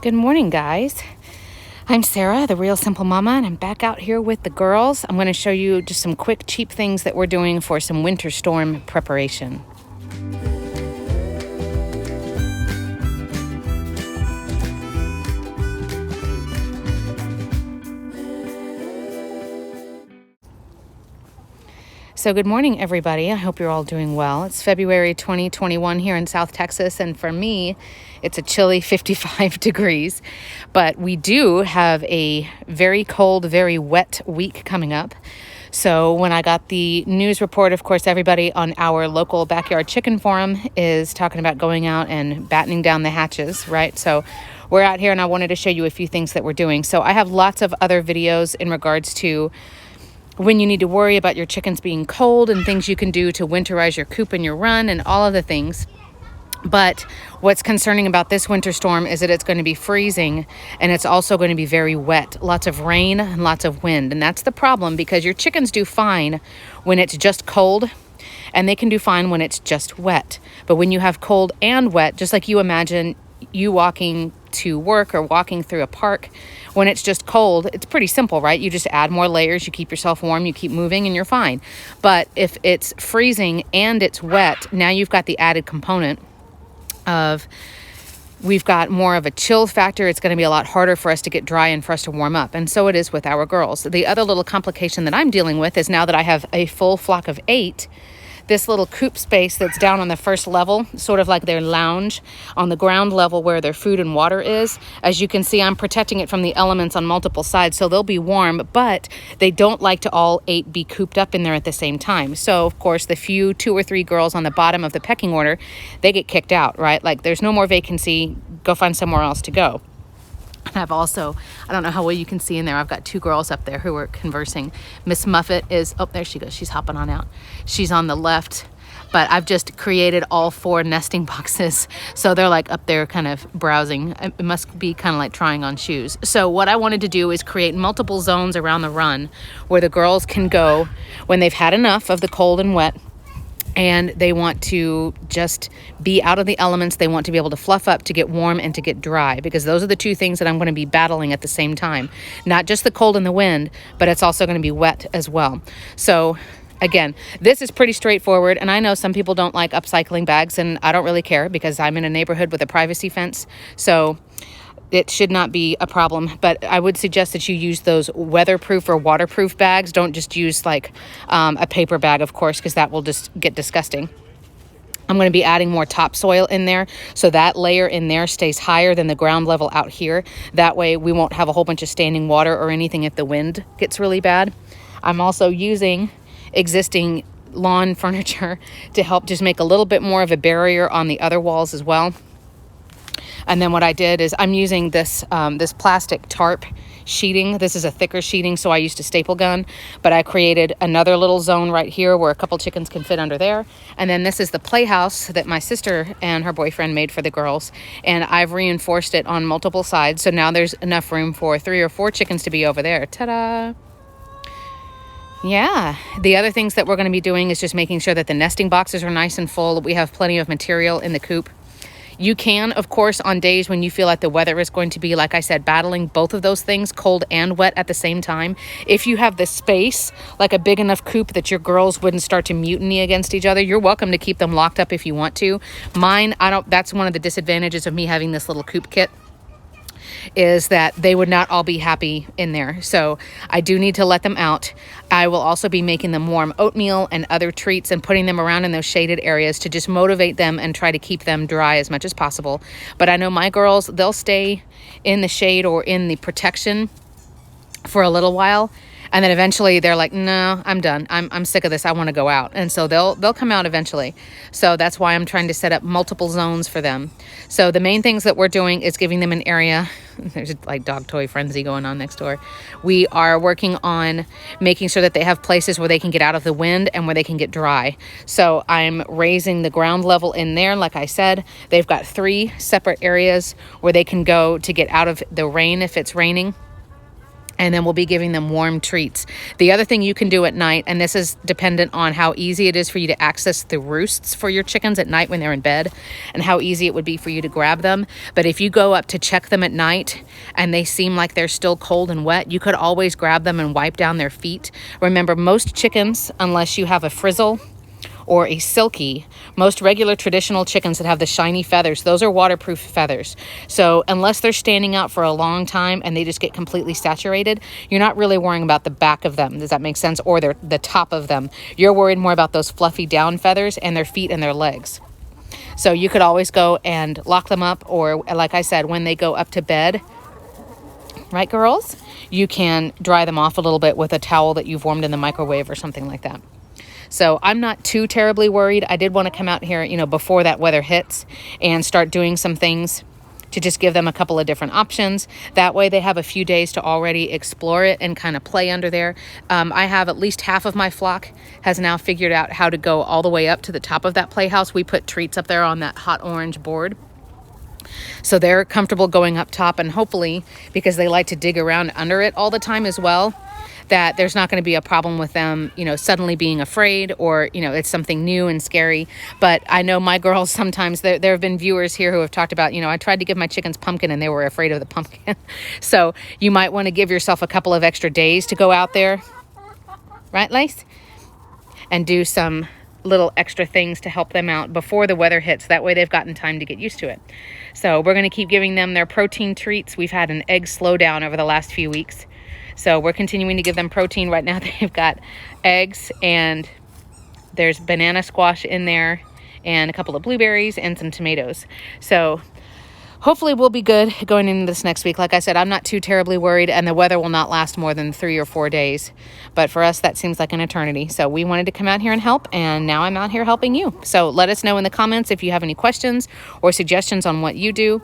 Good morning, guys. I'm Sarah, the Real Simple Mama, and I'm back out here with the girls. I'm going to show you just some quick, cheap things that we're doing for some winter storm preparation. So good morning, everybody. I hope you're all doing well. It's February 2021 here in South Texas, and for me, it's a chilly 55 degrees. But we do have a very cold, very wet week coming up. So when I got the news report, of course, everybody on our local backyard chicken forum is talking about going out and battening down the hatches, right? So we're out here, and I wanted to show you a few things that we're doing. So I have lots of other videos in regards to when you need to worry about your chickens being cold and things you can do to winterize your coop and your run and all of the things. But what's concerning about this winter storm is that it's going to be freezing, and it's also going to be very wet, lots of rain and lots of wind. And that's the problem, because your chickens do fine when it's just cold, and they can do fine when it's just wet. But when you have cold and wet, just like you imagine you walking to work or walking through a park, when it's just cold, it's pretty simple, right? You just add more layers, you keep yourself warm, you keep moving, and you're fine. But if it's freezing and it's wet, now you've got the added component of we've got more of a chill factor. It's going to be a lot harder for us to get dry and for us to warm up. And so it is with our girls. The other little complication that I'm dealing with is now that I have a full flock of 8, this little coop space that's down on the first level, sort of like their lounge on the ground level where their food and water is. As you can see, I'm protecting it from the elements on multiple sides, so they'll be warm, but they don't like to all 8 be cooped up in there at the same time. So, of course, the few 2 or 3 girls on the bottom of the pecking order, they get kicked out, right? Like, there's no more vacancy, go find somewhere else to go. I've also, I don't know how well you can see in there, I've got 2 girls up there who are conversing. Miss Muffet is, oh, there she goes. She's hopping on out. She's on the left, but I've just created all 4 nesting boxes. So they're like up there kind of browsing. It must be kind of like trying on shoes. So what I wanted to do is create multiple zones around the run where the girls can go when they've had enough of the cold and wet, and they want to just be out of the elements. They want to be able to fluff up, to get warm, and to get dry, because those are the 2 things that I'm going to be battling at the same time. Not just the cold and the wind, but it's also going to be wet as well. So again, this is pretty straightforward, and I know some people don't like upcycling bags, and I don't really care because I'm in a neighborhood with a privacy fence. So it should not be a problem, but I would suggest that you use those weatherproof or waterproof bags. Don't just use like a paper bag, of course, because that will just get disgusting. I'm going to be adding more topsoil in there, so that layer in there stays higher than the ground level out here. That way we won't have a whole bunch of standing water or anything if the wind gets really bad. I'm also using existing lawn furniture to help just make a little bit more of a barrier on the other walls as well. And then what I did is I'm using this this plastic tarp sheeting. This is a thicker sheeting, so I used a staple gun, but I created another little zone right here where a couple chickens can fit under there. And then this is the playhouse that my sister and her boyfriend made for the girls, and I've reinforced it on multiple sides, so now there's enough room for 3 or 4 chickens to be over there. Ta-da! Yeah, the other things that we're going to be doing is just making sure that the nesting boxes are nice and full. We have plenty of material in the coop. You can, of course, on days when you feel like the weather is going to be, like I said, battling both of those things, cold and wet at the same time. If you have the space, like a big enough coop that your girls wouldn't start to mutiny against each other, you're welcome to keep them locked up if you want to. Mine, that's one of the disadvantages of me having this little coop kit, is that they would not all be happy in there. So I do need to let them out. I will also be making them warm oatmeal and other treats and putting them around in those shaded areas to just motivate them and try to keep them dry as much as possible. But I know my girls, they'll stay in the shade or in the protection for a little while, and then eventually they're like, no, I'm done. I'm sick of this. I want to go out. And so they'll come out eventually. So that's why I'm trying to set up multiple zones for them. So the main things that we're doing is giving them an area. There's like dog toy frenzy going on next door. We are working on making sure that they have places where they can get out of the wind and where they can get dry. So I'm raising the ground level in there. Like I said, they've got 3 separate areas where they can go to get out of the rain if it's raining. And then we'll be giving them warm treats. The other thing you can do at night, and this is dependent on how easy it is for you to access the roosts for your chickens at night when they're in bed, and how easy it would be for you to grab them. But if you go up to check them at night and they seem like they're still cold and wet, you could always grab them and wipe down their feet. Remember, most chickens, unless you have a frizzle or a silky, most regular traditional chickens that have the shiny feathers, those are waterproof feathers. So unless they're standing out for a long time and they just get completely saturated, you're not really worrying about the back of them. Does that make sense? Or the top of them. You're worried more about those fluffy down feathers and their feet and their legs. So you could always go and lock them up, or like I said, when they go up to bed, right, girls? You can dry them off a little bit with a towel that you've warmed in the microwave or something like that. So I'm not too terribly worried. I did want to come out here, before that weather hits and start doing some things to just give them a couple of different options. That way they have a few days to already explore it and kind of play under there. I have at least half of my flock has now figured out how to go all the way up to the top of that playhouse. We put treats up there on that hot orange board. So they're comfortable going up top, and hopefully, because they like to dig around under it all the time as well, that there's not going to be a problem with them, suddenly being afraid, or, it's something new and scary. But I know my girls sometimes, there have been viewers here who have talked about, I tried to give my chickens pumpkin and they were afraid of the pumpkin. So you might want to give yourself a couple of extra days to go out there, right, Lace? And do some little extra things to help them out before the weather hits. That way they've gotten time to get used to it. So we're going to keep giving them their protein treats. We've had an egg slowdown over the last few weeks. So we're continuing to give them protein. Right now they've got eggs, and there's banana squash in there and a couple of blueberries and some tomatoes. So hopefully we'll be good going into this next week. Like I said, I'm not too terribly worried, and the weather will not last more than 3 or 4 days. But for us, that seems like an eternity. So we wanted to come out here and help, and now I'm out here helping you. So let us know in the comments if you have any questions or suggestions on what you do.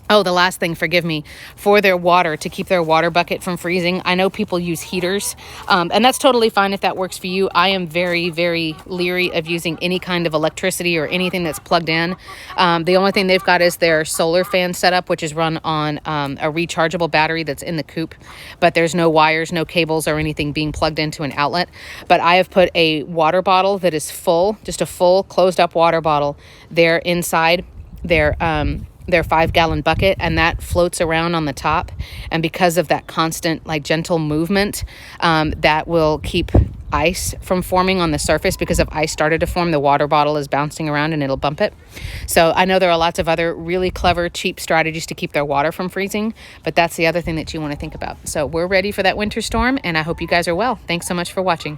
Oh, the last thing, forgive me, for their water, to keep their water bucket from freezing. I know people use heaters, and that's totally fine if that works for you. I am very, very leery of using any kind of electricity or anything that's plugged in. The only thing they've got is their solar fan setup, which is run on a rechargeable battery that's in the coop, but there's no wires, no cables or anything being plugged into an outlet. But I have put a water bottle that is full, just a full closed up water bottle there inside their 5-gallon bucket, and that floats around on the top. And because of that constant, gentle movement, that will keep ice from forming on the surface, because if ice started to form, the water bottle is bouncing around and it'll bump it. So I know there are lots of other really clever, cheap strategies to keep their water from freezing, but that's the other thing that you want to think about. So we're ready for that winter storm, and I hope you guys are well. Thanks so much for watching.